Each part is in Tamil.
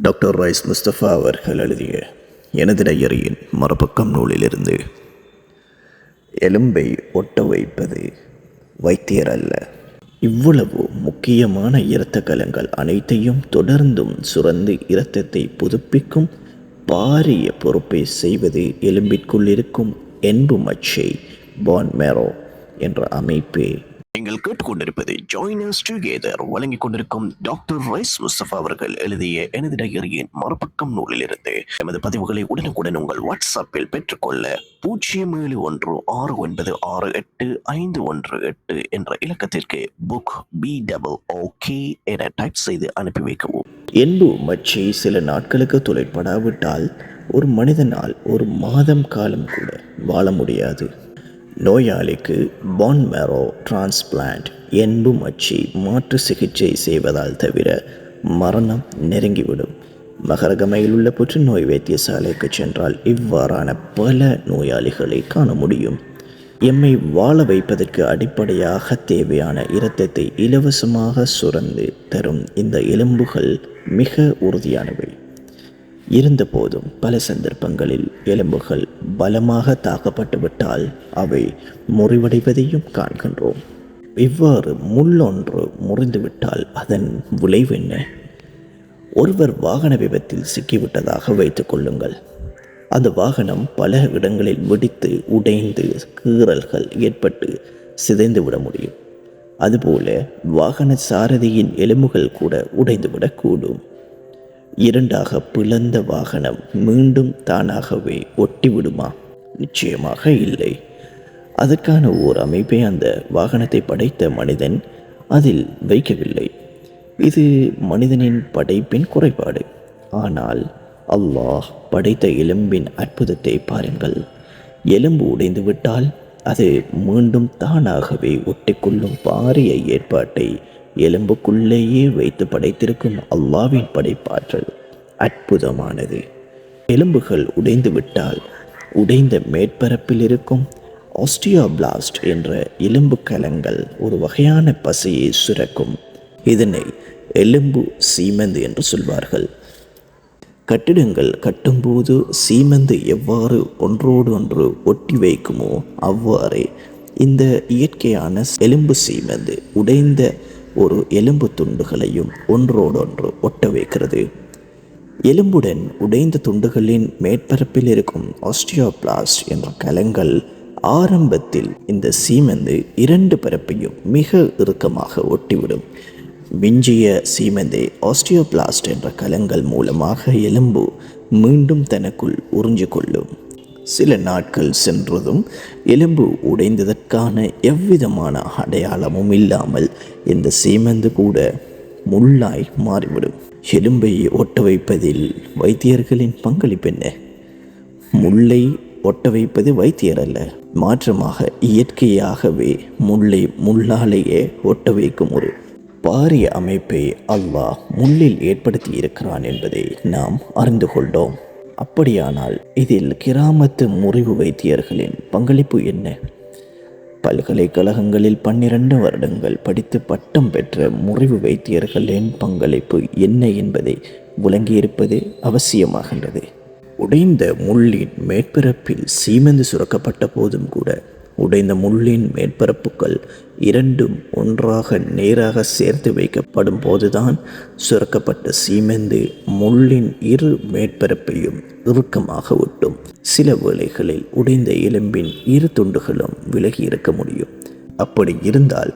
டாக்டர் ரைஸ் முஸ்தபா அவர்கள் எழுதிய எனது டையரியின் மறுபக்கம் நூலிலிருந்து. எலும்பை ஒட்ட வைப்பது வைத்தியர் அல்ல. இவ்வளவு முக்கியமான இரத்த கலங்கள் அனைத்தையும் தொடர்ந்தும் சுரந்து இரத்தத்தை புதுப்பிக்கும் பாரிய பொறுப்பை செய்வது எலும்பிற்குள் இருக்கும் என்பு மச்சை பான் மேரோ என்ற அமைப்பே. நீங்கள் கேட்டுக்கொண்டிருப்பது ஜாயினர்ஸ் டுகெதர் வழங்கிக் கொண்டிருக்கும் டாக்டர் ரைஸ் முஸ்தபா அவர்கள் எழுதிய எனது டையரியின் மறுபக்கம் நூலிலிருந்து. எமது பதிவுகளை உடனுக்குடன் உங்கள் வாட்ஸ்அப்பில் பெற்றுக்கொள்ள 0713696851 என்ற இலக்கத்திற்கு புக் BOOK என டைப் செய்து அனுப்பி வைக்கவும். என்பு மச்சை சில நாட்களுக்கு தொலைப்படாவிட்டால் ஒரு மனிதனால் ஒரு மாதம் காலம் கூட வாழ முடியாது. நோயாளிக்கு பான் மேரோ டிரான்ஸ்பிளான்ட் என்பு மச்சை மாற்று சிகிச்சை செய்வதால் தவிர மரணம் நெருங்கிவிடும். மகரகமையில் உள்ள புற்றுநோய் வைத்தியசாலைக்கு சென்றால் இவ்வாறான பல நோயாளிகளை காண முடியும். எம்மை வாழ வைப்பதற்கு அடிப்படையாக தேவையான இரத்தத்தை இலவசமாக சுரந்து தரும் இந்த எலும்புகள் மிக உறுதியானவை. இருந்த போதும் பல சந்தர்ப்பங்களில் எலும்புகள் பலமாக தாக்கப்பட்டு விட்டால் அவை முறிவடைவதையும் காண்கின்றோம். இவ்வாறு முள்ளொன்று முறிந்துவிட்டால் அதன் விளைவு என்ன? ஒருவர் வாகன விபத்தில் சிக்கிவிட்டதாக வைத்துக் கொள்ளுங்கள். அந்த வாகனம் பல இடங்களில் வெடித்து உடைந்து கீறல்கள் ஏற்பட்டு சிதைந்து விட முடியும். அதுபோல வாகன சாரதியின் எலும்புகள் கூட உடைந்துவிடக்கூடும். இரண்டாக பிளந்த வாகனம் மீண்டும் தானாகவே ஒட்டிவிடுமா? நிச்சயமாக இல்லை. அதற்கான ஓர் அமைப்பை அந்த வாகனத்தை படைத்த மனிதன் அதில் வைக்கவில்லை. இது மனிதனின் படைப்பின் குறைபாடு. ஆனால் அல்லாஹ் படைத்த எலும்பின் அற்புதத்தை பாருங்கள். எலும்பு உடைந்து விட்டால் அது மீண்டும் தானாகவே ஒட்டிக்கொள்ளும் பாரிய ஏற்பாட்டை எலும்புக்குள்ளேயே வைத்து படைத்திருக்கும் அல்லாஹ்வின் படைப்பாற்றல் அற்புதமானது. எலும்புகள் உடைந்து விட்டால் உடைந்த மேற்பரப்பில் இருக்கும் ஆஸ்டியோபிளாஸ்ட் என்ற எலும்பு கலங்கள் ஒரு வகையான பசையை சுரக்கும். இதனை எலும்பு சீமெந்து என்று சொல்வார்கள். கட்டிடங்கள் கட்டும்போது சீமெந்து எவ்வாறு ஒன்றோடு ஒன்று ஒட்டி வைக்குமோ அவ்வாறே இந்த இயற்கையான எலும்பு சீமெந்து உடைந்த ஒரு எலும்பு துண்டுகளையும் ஒன்றோடொன்று ஒட்ட வைக்கிறது. எலும்புடன் உடைந்த துண்டுகளின் மேற்பரப்பில் இருக்கும் ஆஸ்டியோபிளாஸ்ட் என்ற கலங்கள் ஆரம்பத்தில் இந்த சீமெந்து இரண்டு பரப்பையும் மிக இறுக்கமாக ஒட்டிவிடும். மிஞ்சிய சீமெந்தை ஆஸ்டியோபிளாஸ்ட் என்ற கலங்கள் மூலமாக எலும்பு மீண்டும் தனக்குள் உறிஞ்சு கொள்ளும். சில நாட்கள் சென்றதும் எலும்பு உடைந்ததற்கான எவ்விதமான அடையாளமும் இல்லாமல் இந்த சீமெந்து கூட முள்ளாய் மாறிவிடும். எலும்பை ஒட்ட வைப்பதில் வைத்தியர்களின் பங்களிப்பு என்ன? முள்ளை ஒட்ட வைப்பது வைத்தியர் அல்ல, மாற்றமாக இயற்கையாகவே முள்ளை முள்ளாலேயே ஒட்ட வைக்கும் ஒரு பாரிய அமைப்பை அல்லாஹ் முள்ளில் ஏற்படுத்தி இருக்கிறான் என்பதை நாம் அறிந்து கொண்டோம். அப்படியானால் இதில் கிராமத்து முறிவு வைத்தியர்களின் பங்களிப்பு என்ன? பல்கலைக்கழகங்களில் 12 வருடங்கள் படித்து பட்டம் பெற்ற முறிவு வைத்தியர்களின் பங்களிப்பு என்ன என்பதை விளங்கியிருப்பது அவசியமாகின்றது. உடைந்த முள்ளின் மேற்பரப்பில் சீமெந்து சுரக்கப்பட்ட போதும் கூட உடைந்த முள்ளின் மேற்பரப்புகள் இரண்டும் ஒன்றாக நேராக சேர்த்து வைக்கப்படும் போதுதான் சுரக்கப்பட்ட சீமெந்து முள்ளின் இரு மேற்பரப்பையும் இறுக்கமாக ஒட்டும். சில வேளைகளில் உடைந்த எலும்பின் இரு துண்டுகளும் விலகி இருக்க முடியும். அப்படி இருந்தால்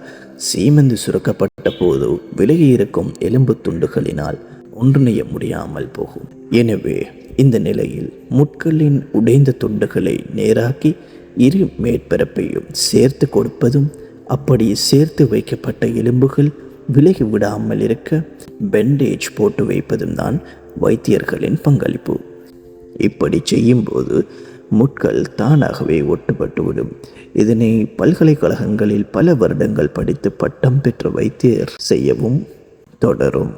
சீமெந்து சுரக்கப்பட்ட போது விலகி இருக்கும் எலும்பு துண்டுகளினால் ஒன்றிணைய முடியாமல் போகும். எனவே இந்த நிலையில் முட்களின் உடைந்த துண்டுகளை நேராக்கி இரு மேற்பரப்பையும் சேர்த்து கொடுப்பதும், அப்படி சேர்த்து வைக்கப்பட்ட எலும்புகள் விலகி விடாமல் இருக்க பெண்டேஜ் போட்டு வைப்பதும் தான் வைத்தியர்களின் பங்களிப்பு. இப்படி செய்யும்போது முட்கள் தானாகவே ஒட்டுப்பட்டுவிடும். இதனை பல்கலைக்கழகங்களில் பல வருடங்கள் படித்து பட்டம் பெற்ற வைத்தியர் செய்யவும் தொடரும்.